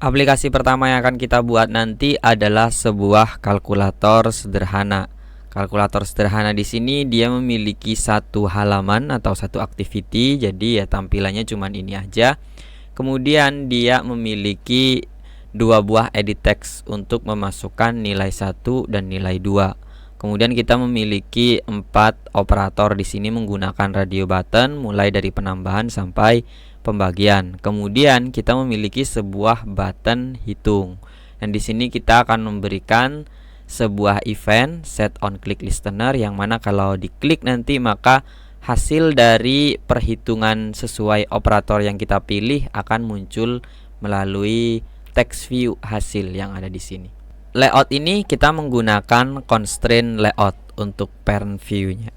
Aplikasi pertama yang akan kita buat nanti adalah sebuah kalkulator sederhana. Kalkulator sederhana di sini dia memiliki satu halaman atau satu activity, jadi ya tampilannya cuman ini aja. Kemudian dia memiliki dua buah edit text untuk memasukkan nilai 1 dan nilai 2. Kemudian kita memiliki 4 operator di sini menggunakan radio button mulai dari penambahan sampai pembagian. Kemudian kita memiliki sebuah button hitung. Dan di sini kita akan memberikan sebuah event set on click listener yang mana kalau diklik nanti maka hasil dari perhitungan sesuai operator yang kita pilih akan muncul melalui text view hasil yang ada di sini. Layout ini kita menggunakan constraint layout untuk parent view-nya.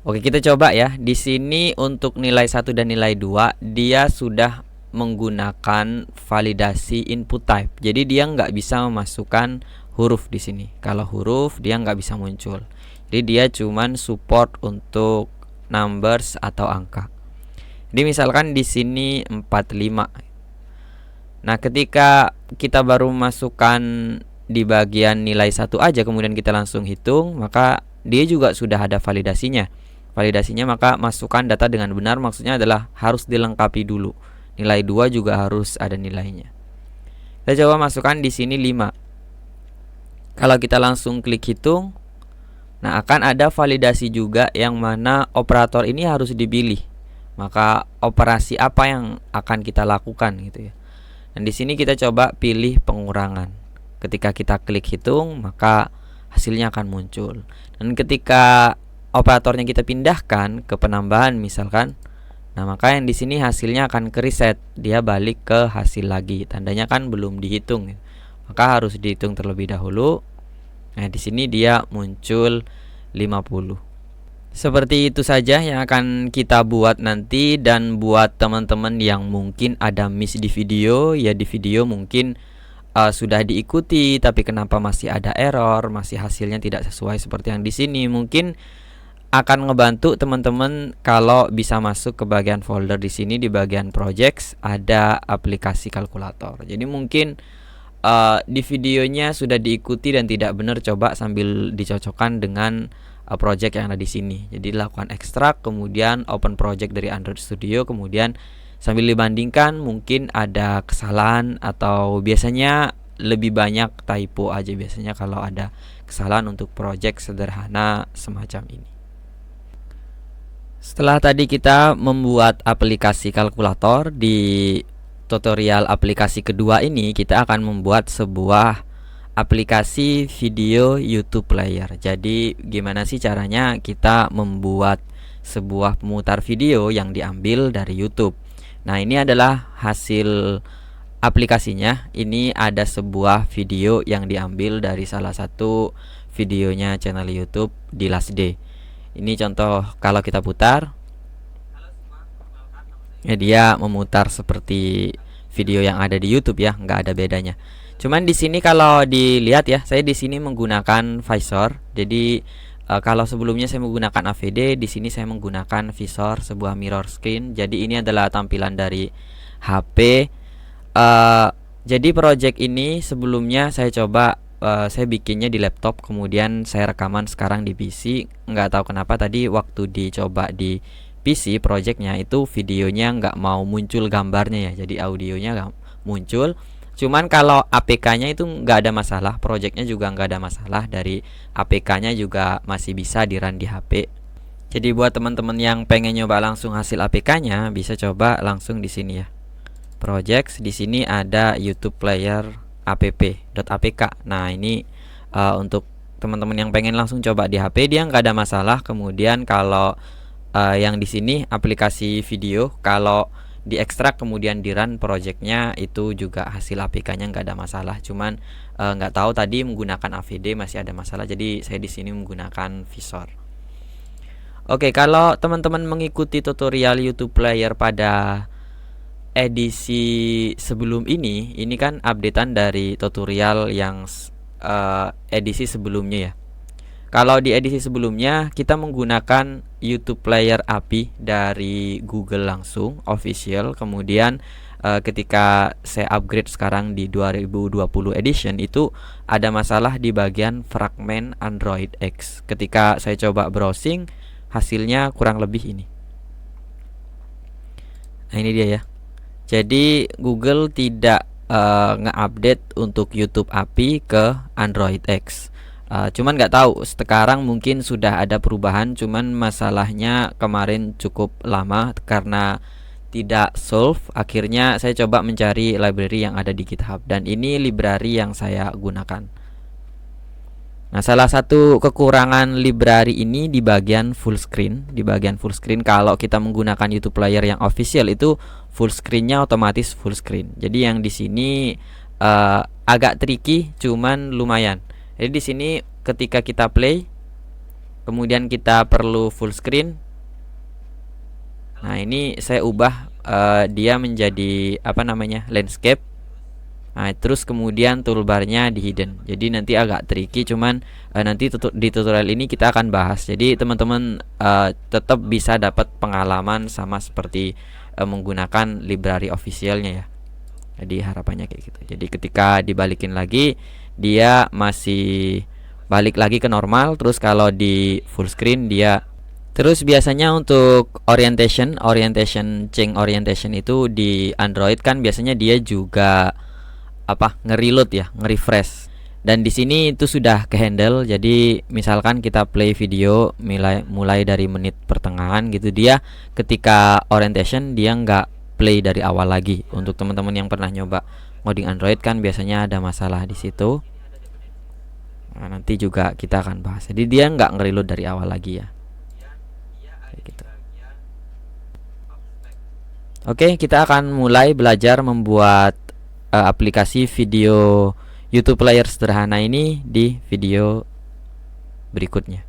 Oke, kita coba ya. Di sini untuk nilai 1 dan nilai 2 dia sudah menggunakan validasi input type. Jadi dia nggak bisa memasukkan huruf di sini. Kalau huruf dia nggak bisa muncul. Jadi dia cuman support untuk numbers atau angka. Jadi misalkan di sini 45. Nah, ketika kita baru masukkan di bagian nilai 1 aja kemudian kita langsung hitung, maka dia juga sudah ada validasinya. Maka masukkan data dengan benar maksudnya adalah harus dilengkapi dulu. Nilai 2 juga harus ada nilainya. Kita coba masukkan di sini 5. Kalau kita langsung klik hitung, nah akan ada validasi juga yang mana operator ini harus dipilih. Maka operasi apa yang akan kita lakukan gitu ya. Dan di sini kita coba pilih pengurangan. Ketika kita klik hitung, maka hasilnya akan muncul. Dan ketika operatornya kita pindahkan ke penambahan misalkan, nah maka yang di sini hasilnya akan ke reset, dia balik ke hasil lagi, tandanya kan belum dihitung, maka harus dihitung terlebih dahulu. Nah di sini dia muncul 50. Seperti itu saja yang akan kita buat nanti. Dan buat teman-teman yang mungkin ada miss di video, ya di video mungkin sudah diikuti tapi kenapa masih ada error, masih hasilnya tidak sesuai seperti yang di sini, mungkin akan ngebantu teman-teman kalau bisa masuk ke bagian folder di sini. Di bagian projects ada aplikasi kalkulator. Jadi mungkin di videonya sudah diikuti dan tidak benar, coba sambil dicocokkan dengan project yang ada di sini. Jadi lakukan ekstrak, kemudian open project dari Android Studio, kemudian sambil dibandingkan mungkin ada kesalahan atau biasanya lebih banyak typo aja biasanya kalau ada kesalahan untuk project sederhana semacam ini. Setelah tadi kita membuat aplikasi kalkulator, di tutorial aplikasi kedua ini kita akan membuat sebuah aplikasi video YouTube player. Jadi gimana sih caranya kita membuat sebuah pemutar video yang diambil dari YouTube. Nah, ini adalah hasil aplikasinya. Ini ada sebuah video yang diambil dari salah satu videonya channel YouTube di Last Day. Ini contoh kalau kita putar, ya dia memutar seperti video yang ada di YouTube ya, nggak ada bedanya. Cuman di sini kalau dilihat ya, saya di sini menggunakan visor. Jadi kalau sebelumnya saya menggunakan AVD, di sini saya menggunakan visor, sebuah mirror screen. Jadi ini adalah tampilan dari HP. Jadi project ini sebelumnya saya coba saya bikinnya di laptop, kemudian saya rekaman sekarang di PC. Nggak tahu kenapa tadi waktu dicoba di PC projectnya itu videonya nggak mau muncul gambarnya ya, jadi audionya nggak muncul. Cuman kalau APK-nya itu nggak ada masalah, projectnya juga nggak ada masalah, dari APK-nya juga masih bisa di-run di HP. Jadi buat teman-teman yang pengen nyoba langsung hasil APK-nya bisa coba langsung di sini ya. Projects, di sini ada YouTube Player app.apk. Nah ini untuk teman-teman yang pengen langsung coba di HP dia nggak ada masalah. Kemudian kalau yang di sini aplikasi video, kalau diekstrak kemudian di run projectnya itu juga hasil APK-nya nggak ada masalah. Cuman nggak tahu tadi menggunakan AVD masih ada masalah. Jadi saya di sini menggunakan visor. Oke, kalau teman-teman mengikuti tutorial YouTube Player pada edisi sebelum ini kan updatean dari tutorial yang edisi sebelumnya ya. Kalau di edisi sebelumnya kita menggunakan YouTube Player API dari Google langsung official, kemudian ketika saya upgrade sekarang di 2020 edition itu ada masalah di bagian fragmen Android X. Ketika saya coba browsing, hasilnya kurang lebih ini. Nah, ini dia ya. Jadi Google tidak nge-update untuk YouTube API ke Android X. Cuman nggak tahu sekarang mungkin sudah ada perubahan, cuman masalahnya kemarin cukup lama karena tidak solve. Akhirnya saya coba mencari library yang ada di GitHub dan ini library yang saya gunakan. Nah, salah satu kekurangan library ini di bagian full screen. Di bagian full screen, kalau kita menggunakan YouTube Player yang official itu full screennya otomatis full screen. Jadi yang di sini agak tricky, cuman lumayan. Jadi di sini ketika kita play, kemudian kita perlu full screen. Nah, ini saya ubah dia menjadi landscape. Nah, terus kemudian toolbarnya di hidden. Jadi nanti agak tricky, cuman nanti di tutorial ini kita akan bahas. Jadi teman-teman tetap bisa dapat pengalaman sama seperti menggunakan library officialnya ya. Jadi harapannya kayak gitu. Jadi ketika dibalikin lagi, dia masih balik lagi ke normal. Terus kalau di full screen dia. Terus biasanya untuk orientation change orientation itu di Android kan biasanya dia juga nge-reload ya, nge-refresh. Dan di sini itu sudah ke-handle. Jadi misalkan kita play video mulai dari menit pertengahan gitu, dia ketika orientation dia nggak play dari awal lagi. Untuk teman-teman yang pernah nyoba ngoding Android kan biasanya ada masalah di situ. Nah, nanti juga kita akan bahas. Jadi dia nggak nge-reload dari awal lagi ya. Kayak gitu. Oke, kita akan mulai belajar membuat aplikasi video YouTube Player sederhana ini di video berikutnya.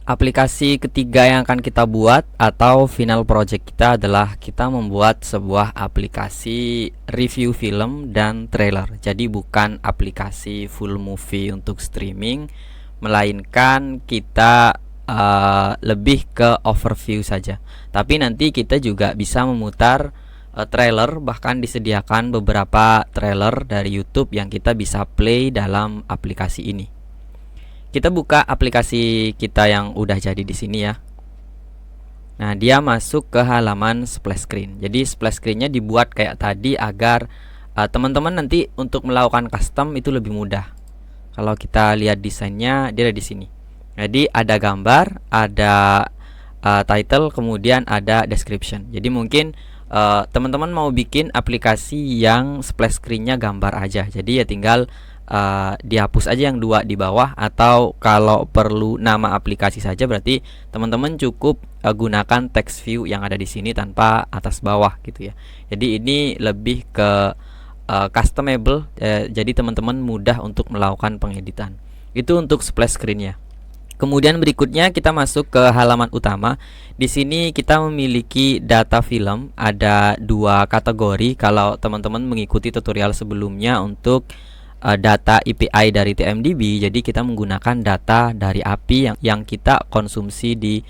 Aplikasi ketiga yang akan kita buat atau final project kita adalah kita membuat sebuah aplikasi review film dan trailer. Jadi bukan aplikasi full movie untuk streaming, melainkan kita lebih ke overview saja. Tapi nanti kita juga bisa memutar trailer, bahkan disediakan beberapa trailer dari YouTube yang kita bisa play dalam aplikasi ini. Kita buka aplikasi kita yang udah jadi di sini ya. Nah, dia masuk ke halaman splash screen. Jadi splash screennya dibuat kayak tadi agar teman-teman nanti untuk melakukan custom itu lebih mudah. Kalau kita lihat desainnya, dia ada di sini. Jadi ada gambar, ada title, kemudian ada description. Jadi mungkin teman-teman mau bikin aplikasi yang splash screen-nya gambar aja. Jadi ya tinggal dihapus aja yang dua di bawah, atau kalau perlu nama aplikasi saja berarti teman-teman cukup gunakan text view yang ada di sini tanpa atas bawah gitu ya. Jadi ini lebih ke customable, jadi teman-teman mudah untuk melakukan pengeditan. Itu untuk splash screen-nya. Kemudian berikutnya kita masuk ke halaman utama. Di sini kita memiliki data film, ada dua kategori. Kalau teman-teman mengikuti tutorial sebelumnya untuk data API dari TMDB, jadi kita menggunakan data dari API yang kita konsumsi di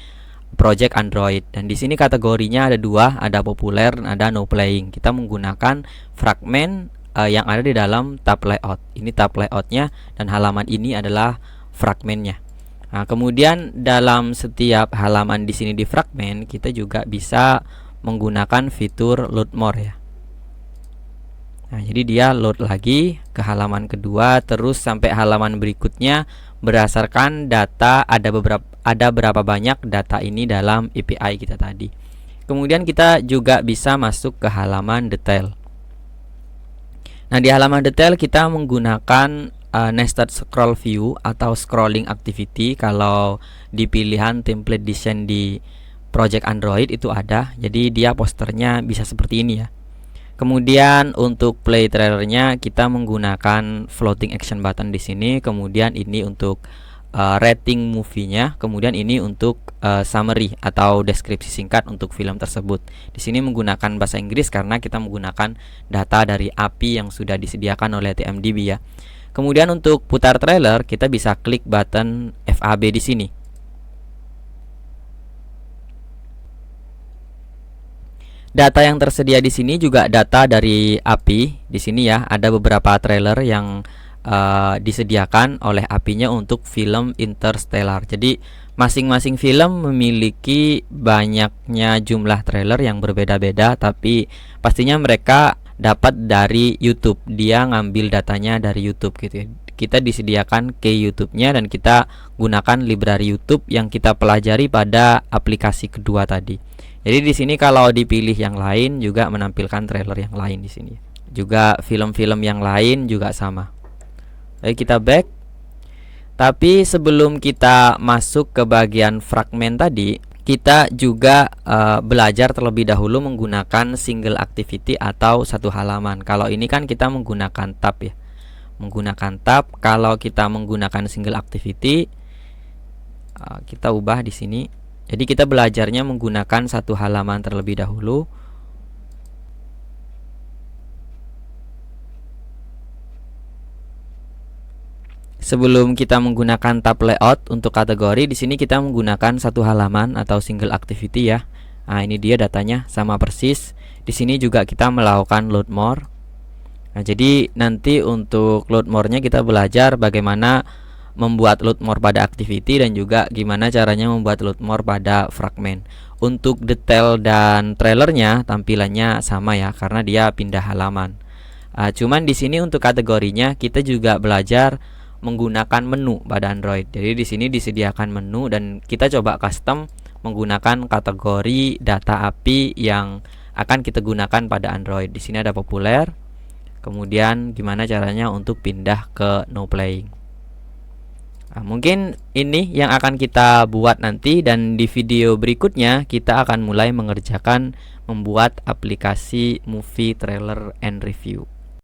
project Android. Dan di sini kategorinya ada dua, ada populer dan ada no playing. Kita menggunakan fragmen yang ada di dalam tab layout. Ini tab layoutnya dan halaman ini adalah fragmennya. Nah, kemudian dalam setiap halaman di sini di fragmen kita juga bisa menggunakan fitur load more ya. Nah, jadi dia load lagi ke halaman kedua terus sampai halaman berikutnya berdasarkan data ada berapa banyak data ini dalam API kita tadi. Kemudian kita juga bisa masuk ke halaman detail. Nah, di halaman detail kita menggunakan nested scroll view atau scrolling activity. Kalau di pilihan template design di project Android itu ada, jadi dia posternya bisa seperti ini ya. Kemudian untuk play trailernya kita menggunakan floating action button di sini. Kemudian ini untuk rating movie-nya. Kemudian ini untuk summary atau deskripsi singkat untuk film tersebut. Di sini menggunakan bahasa Inggris karena kita menggunakan data dari API yang sudah disediakan oleh TMDB ya. Kemudian untuk putar trailer kita bisa klik button FAB di sini. Data yang tersedia di sini juga data dari API. Di sini ya ada beberapa trailer yang disediakan oleh API-nya untuk film Interstellar. Jadi masing-masing film memiliki banyaknya jumlah trailer yang berbeda-beda, tapi pastinya mereka dapat dari YouTube. Dia ngambil datanya dari YouTube gitu ya. Kita disediakan ke YouTube-nya dan kita gunakan library YouTube yang kita pelajari pada aplikasi kedua tadi. Jadi di sini kalau dipilih yang lain juga menampilkan trailer yang lain di sini. Juga film-film yang lain juga sama. Oke, kita back. Tapi sebelum kita masuk ke bagian fragmen tadi, kita juga belajar terlebih dahulu menggunakan single activity atau satu halaman. Kalau ini kan kita menggunakan tab ya. Menggunakan tab. Kalau kita menggunakan single activity, kita ubah di sini. Jadi kita belajarnya menggunakan satu halaman terlebih dahulu. Sebelum kita menggunakan tab layout untuk kategori, di sini kita menggunakan satu halaman atau single activity ya. Nah, ini dia datanya sama persis. Di sini juga kita melakukan load more. Nah, jadi nanti untuk load more-nya kita belajar bagaimana membuat load more pada activity dan juga gimana caranya membuat load more pada fragmen. Untuk detail dan trailernya tampilannya sama ya karena dia pindah halaman. Cuman di sini untuk kategorinya kita juga belajar menggunakan menu pada Android. Jadi di sini disediakan menu dan kita coba custom menggunakan kategori data API yang akan kita gunakan pada Android. Di sini ada populer. Kemudian gimana caranya untuk pindah ke no playing. Nah, mungkin ini yang akan kita buat nanti dan di video berikutnya kita akan mulai mengerjakan membuat aplikasi movie trailer and review.